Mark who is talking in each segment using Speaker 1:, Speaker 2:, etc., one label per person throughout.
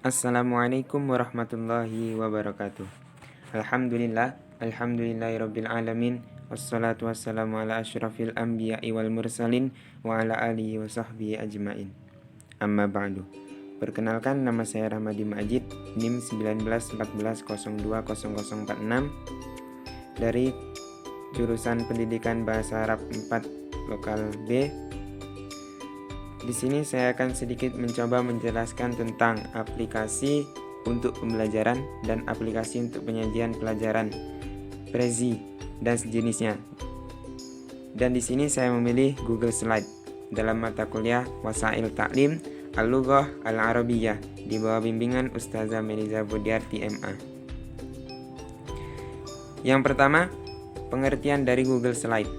Speaker 1: Assalamualaikum warahmatullahi wabarakatuh. Alhamdulillahirabbil alamin. Wassalatu wassalamu ala asyrafil anbiya'i wal mursalin wa ala alihi wa sahbihi ajmain. Amma ba'du. Perkenalkan, nama saya Rahmadi Majid, NIM 1914020046 dari jurusan Pendidikan Bahasa Arab 4 Lokal B. Di sini saya akan sedikit mencoba menjelaskan tentang aplikasi untuk pembelajaran dan aplikasi untuk penyajian pelajaran Prezi dan sejenisnya. Dan di sini saya memilih Google Slide dalam mata kuliah Wasail Ta'lim Al-Lughah Al-Arabiyyah di bawah bimbingan Ustazah Meliza Budiarti MA. Yang pertama, pengertian dari Google Slide.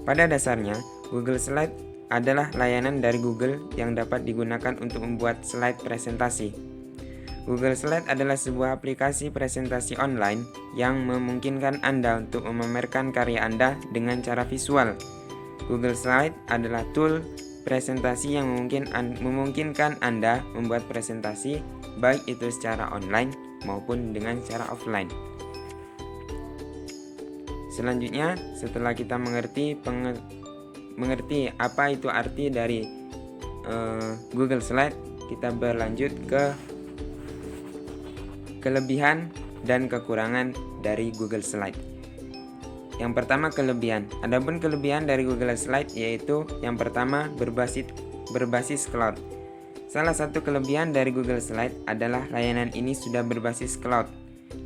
Speaker 1: Pada dasarnya, Google Slide adalah layanan dari Google yang dapat digunakan untuk membuat slide presentasi. Google Slide adalah sebuah aplikasi presentasi online yang memungkinkan Anda untuk memamerkan karya Anda dengan cara visual. Google Slide adalah tool presentasi yang memungkinkan Anda membuat presentasi baik itu secara online maupun dengan cara offline. Selanjutnya, setelah kita mengerti apa itu arti dari Google Slide, kita berlanjut ke kelebihan dan kekurangan dari Google Slide. Yang pertama, kelebihan. Adapun kelebihan dari Google Slide yaitu yang pertama, berbasis cloud. Salah satu kelebihan dari Google Slide adalah layanan ini sudah berbasis cloud,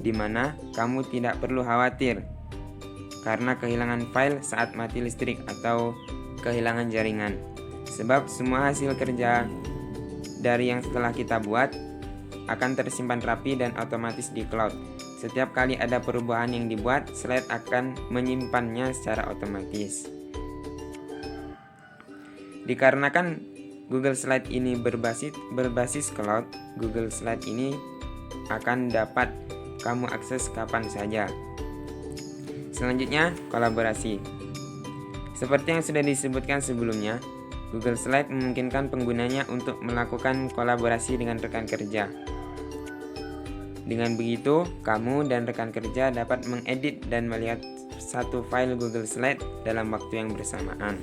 Speaker 1: di mana kamu tidak perlu khawatir karena kehilangan file saat mati listrik atau kehilangan jaringan. Sebab semua hasil kerja dari yang setelah kita buat akan tersimpan rapi dan otomatis di cloud. Setiap kali ada perubahan yang dibuat, slide akan menyimpannya secara otomatis. Dikarenakan Google Slide ini berbasis cloud, Google Slide ini akan dapat kamu akses kapan saja. Selanjutnya, kolaborasi. Seperti yang sudah disebutkan sebelumnya, Google Slide memungkinkan penggunanya untuk melakukan kolaborasi dengan rekan kerja. Dengan begitu, kamu dan rekan kerja dapat mengedit dan melihat satu file Google Slide dalam waktu yang bersamaan.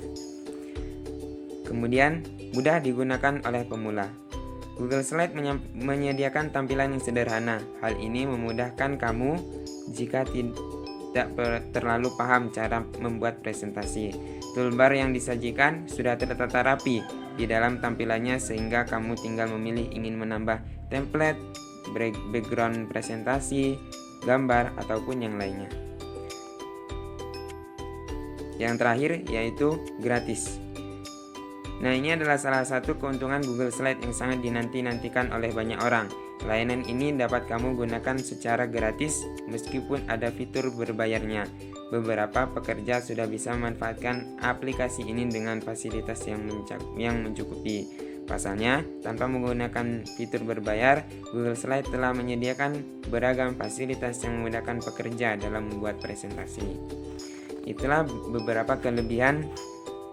Speaker 1: Kemudian, mudah digunakan oleh pemula. Google Slide menyediakan tampilan yang sederhana. Hal ini memudahkan kamu jika tidak terlalu paham cara membuat presentasi. Toolbar yang disajikan sudah tertata rapi di dalam tampilannya sehingga kamu tinggal memilih ingin menambah template, background presentasi, gambar, ataupun yang lainnya. Yang terakhir yaitu gratis. Nah, ini adalah salah satu keuntungan Google Slide yang sangat dinanti-nantikan oleh banyak orang. Layanan ini dapat kamu gunakan secara gratis meskipun ada fitur berbayarnya. Beberapa pekerja sudah bisa memanfaatkan aplikasi ini dengan fasilitas yang mencukupi. Pasalnya, tanpa menggunakan fitur berbayar, Google Slide telah menyediakan beragam fasilitas yang memudahkan pekerja dalam membuat presentasi. Itulah beberapa kelebihan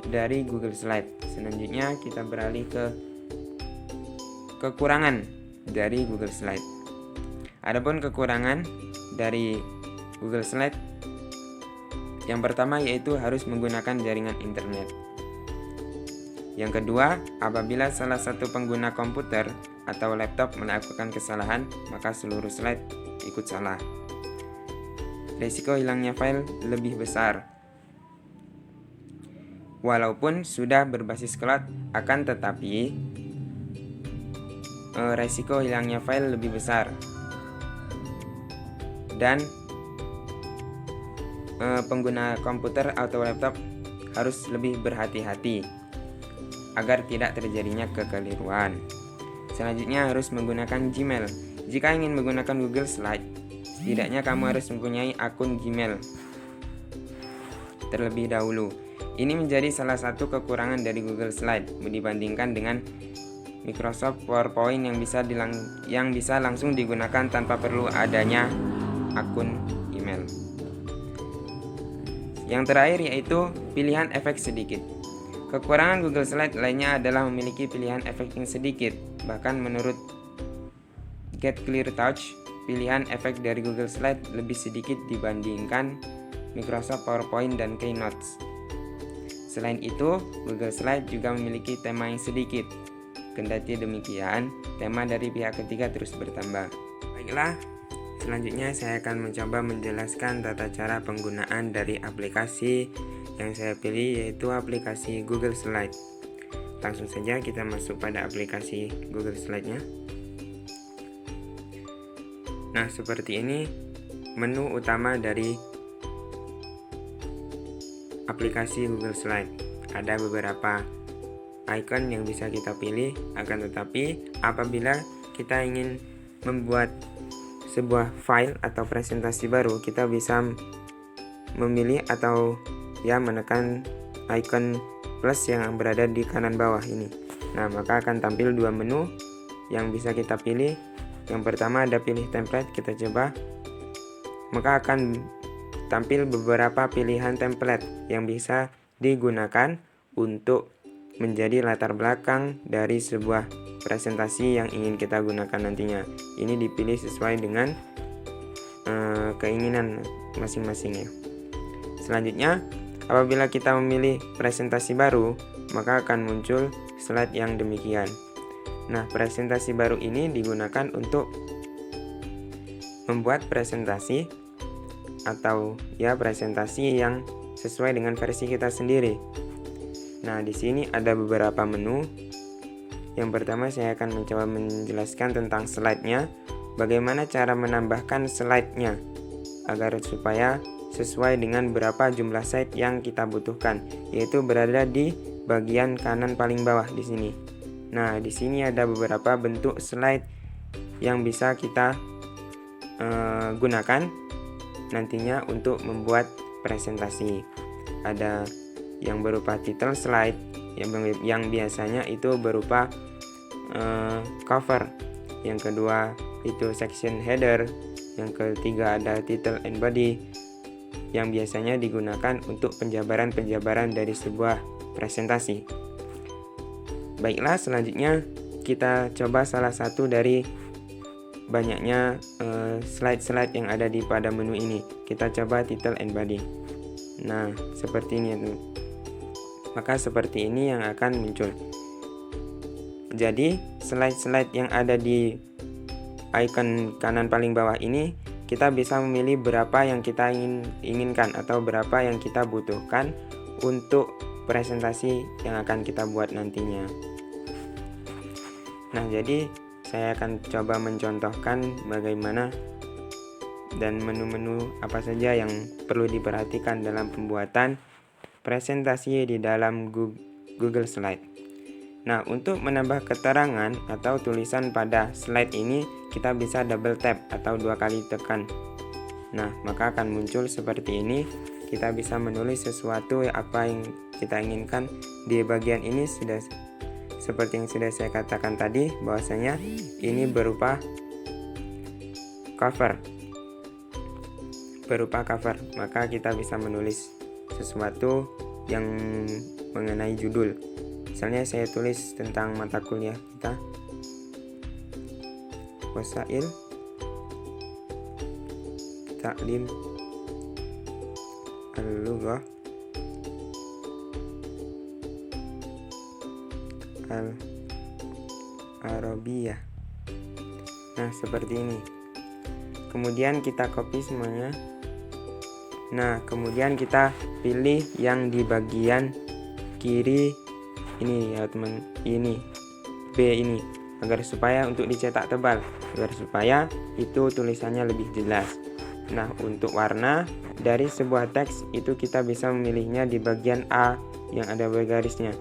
Speaker 1: dari Google Slide. Selanjutnya kita beralih ke kekurangan dari Google Slide. Adapun kekurangan dari Google Slide, yang pertama yaitu harus menggunakan jaringan internet. Yang kedua, apabila salah satu pengguna komputer atau laptop melakukan kesalahan, maka seluruh slide ikut salah. Risiko hilangnya file lebih besar. Walaupun sudah berbasis cloud, akan tetapi resiko hilangnya file lebih besar dan pengguna komputer atau laptop harus lebih berhati-hati agar tidak terjadinya kekeliruan. Selanjutnya, harus menggunakan Gmail. Jika ingin menggunakan Google Slide, setidaknya kamu harus mempunyai akun Gmail terlebih dahulu. Ini menjadi salah satu kekurangan dari Google Slide dibandingkan dengan Microsoft PowerPoint yang bisa langsung digunakan tanpa perlu adanya akun email. Yang terakhir yaitu pilihan efek sedikit. Kekurangan Google Slide lainnya adalah memiliki pilihan efek yang sedikit. Bahkan menurut Get Clear Touch, pilihan efek dari Google Slide lebih sedikit dibandingkan Microsoft PowerPoint dan Keynote. Selain itu, Google Slide juga memiliki tema yang sedikit. Kendati demikian, tema dari pihak ketiga terus bertambah. Baiklah, selanjutnya saya akan mencoba menjelaskan tata cara penggunaan dari aplikasi yang saya pilih, yaitu aplikasi Google Slide. Langsung saja kita masuk pada aplikasi Google Slide-nya. Nah, seperti ini menu utama dari aplikasi Google Slide. Ada beberapa icon yang bisa kita pilih, akan tetapi apabila kita ingin membuat sebuah file atau presentasi baru, kita bisa memilih atau menekan icon plus yang berada di kanan bawah ini. Nah, maka akan tampil dua menu yang bisa kita pilih. Yang pertama ada pilih template, kita coba. Maka akan tampil beberapa pilihan template yang bisa digunakan untuk menjadi latar belakang dari sebuah presentasi yang ingin kita gunakan nantinya. Ini dipilih sesuai dengan keinginan masing-masing ya. Selanjutnya, apabila kita memilih presentasi baru, maka akan muncul slide yang demikian. Nah, presentasi baru ini digunakan untuk membuat presentasi atau presentasi yang sesuai dengan versi kita sendiri. Nah, di sini ada beberapa menu. Yang pertama saya akan mencoba menjelaskan tentang slide-nya, bagaimana cara menambahkan slide-nya agar supaya sesuai dengan berapa jumlah slide yang kita butuhkan, yaitu berada di bagian kanan paling bawah di sini. Nah, di sini ada beberapa bentuk slide yang bisa kita gunakan nantinya untuk membuat presentasi. Ada yang berupa title slide, yang biasanya itu berupa cover. Yang kedua itu section header. Yang ketiga ada title and body, yang biasanya digunakan untuk penjabaran-penjabaran dari sebuah presentasi. Baiklah, selanjutnya kita coba salah satu dari banyaknya slide-slide yang ada di pada menu ini. Kita coba title and body. Nah, seperti ini tuh. Maka seperti ini yang akan muncul. Jadi slide-slide yang ada di icon kanan paling bawah ini, kita bisa memilih berapa yang kita inginkan atau berapa yang kita butuhkan untuk presentasi yang akan kita buat nantinya. Nah, jadi saya akan coba mencontohkan bagaimana dan menu-menu apa saja yang perlu diperhatikan dalam pembuatan presentasi di dalam Google Slide. Nah, untuk menambah keterangan atau tulisan pada slide ini, kita bisa double tap atau 2 kali tekan. Nah, maka akan muncul seperti ini. Kita bisa menulis sesuatu apa yang kita inginkan. Di bagian ini sudah seperti yang sudah saya katakan tadi, bahwasanya ini berupa cover. Maka kita bisa menulis sesuatu yang mengenai judul. Misalnya saya tulis tentang mata kuliah kita, Wasail Taklim Al-Lughah Al-Arabiyah. Nah, seperti ini. Kemudian kita copy semuanya. Nah, kemudian kita pilih yang di bagian kiri ini ya teman, ini B ini, agar supaya untuk dicetak tebal, agar supaya itu tulisannya lebih jelas. Nah, untuk warna dari sebuah teks itu kita bisa memilihnya di bagian A yang ada garisnya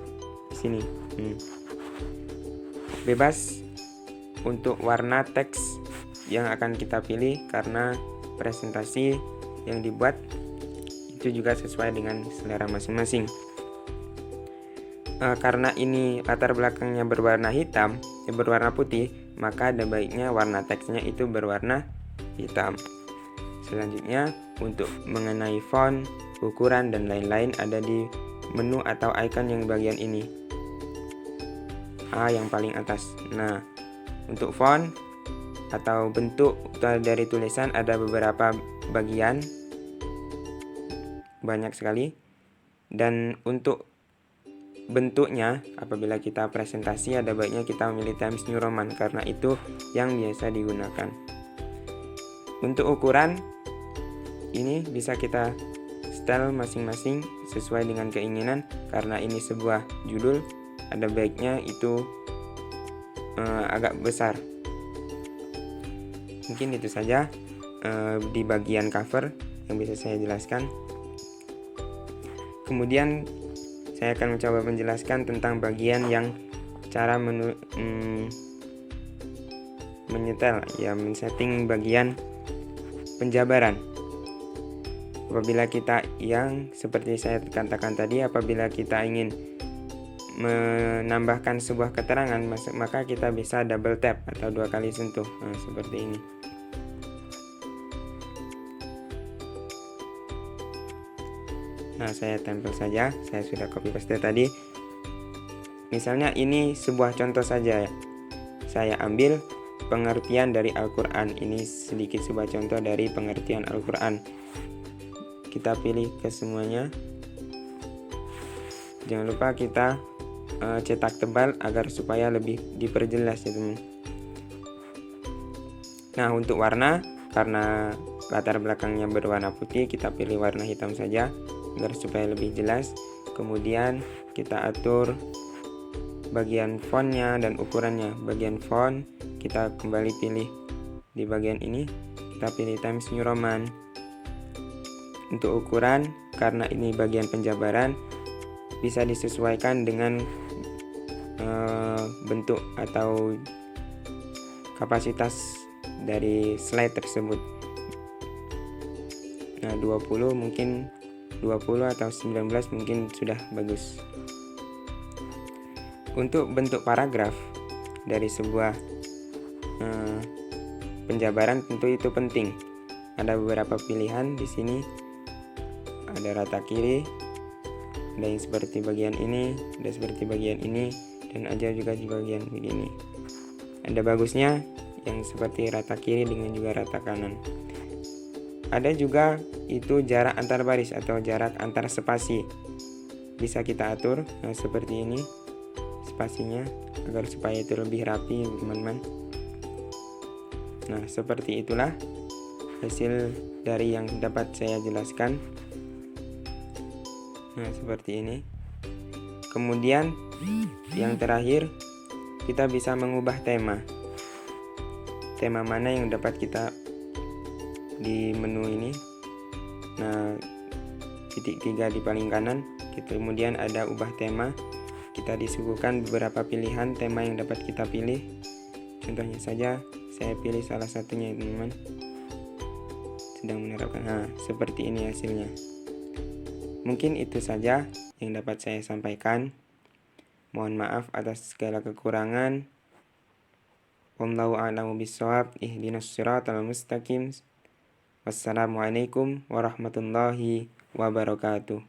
Speaker 1: di sini. Bebas untuk warna teks yang akan kita pilih, karena presentasi yang dibuat itu juga sesuai dengan selera masing-masing. Karena ini latar belakangnya berwarna hitam, berwarna putih, maka ada baiknya warna teksnya itu berwarna hitam. Selanjutnya, untuk mengenai font, ukuran, dan lain-lain ada di menu atau icon yang bagian ini, A yang paling atas. Nah, untuk font atau bentuk dari tulisan ada beberapa bagian, banyak sekali. Dan untuk bentuknya, apabila kita presentasi, ada baiknya kita memilih Times New Roman karena itu yang biasa digunakan. Untuk ukuran, ini bisa kita style masing-masing sesuai dengan keinginan. Karena ini sebuah judul, ada baiknya itu agak besar. Mungkin itu saja di bagian cover yang bisa saya jelaskan. Kemudian saya akan mencoba menjelaskan tentang bagian yang cara menyetel, ya, men-setting bagian penjabaran. Apabila kita, yang seperti saya katakan tadi, apabila kita ingin menambahkan sebuah keterangan, maka kita bisa double tap atau 2 kali sentuh, seperti ini. Nah, saya tempel saja, saya sudah copy paste tadi. Misalnya ini sebuah contoh saja ya. Saya ambil pengertian dari Al-Quran. Ini sedikit sebuah contoh dari pengertian Al-Quran. Kita pilih ke semuanya. Jangan lupa kita cetak tebal agar supaya lebih diperjelas ya teman. Nah, untuk warna, karena latar belakangnya berwarna putih, kita pilih warna hitam saja agar supaya lebih jelas. Kemudian kita atur bagian fontnya dan ukurannya. Bagian font kita kembali pilih di bagian ini, kita pilih Times New Roman. Untuk ukuran, karena ini bagian penjabaran, bisa disesuaikan dengan bentuk atau kapasitas dari slide tersebut. Nah, 20 mungkin 20 atau 19 mungkin sudah bagus. Untuk bentuk paragraf dari sebuah penjabaran tentu itu penting. Ada beberapa pilihan di sini. Ada rata kiri, ada yang seperti bagian ini, ada seperti bagian ini, dan ada juga di bagian begini. Ada bagusnya yang seperti rata kiri dengan juga rata kanan. Ada juga itu jarak antar baris atau jarak antar spasi. Bisa kita atur seperti ini spasinya agar supaya itu lebih rapi teman-teman. Nah, seperti itulah hasil dari yang dapat saya jelaskan. Nah, seperti ini. Kemudian yang terakhir, kita bisa mengubah tema. Tema mana yang dapat kita di menu ini. Nah, titik 3 di paling kanan. Kemudian ada ubah tema. Kita disuguhkan beberapa pilihan tema yang dapat kita pilih. Contohnya saja, saya pilih salah satunya teman-teman. Sedang menerapkan. Nah, seperti ini hasilnya. Mungkin itu saja yang dapat saya sampaikan. Mohon maaf atas segala kekurangan. Wallahu a'lamu bishawab. Ihdinas siratal mustaqim. Wassalamualaikum warahmatullahi wabarakatuh.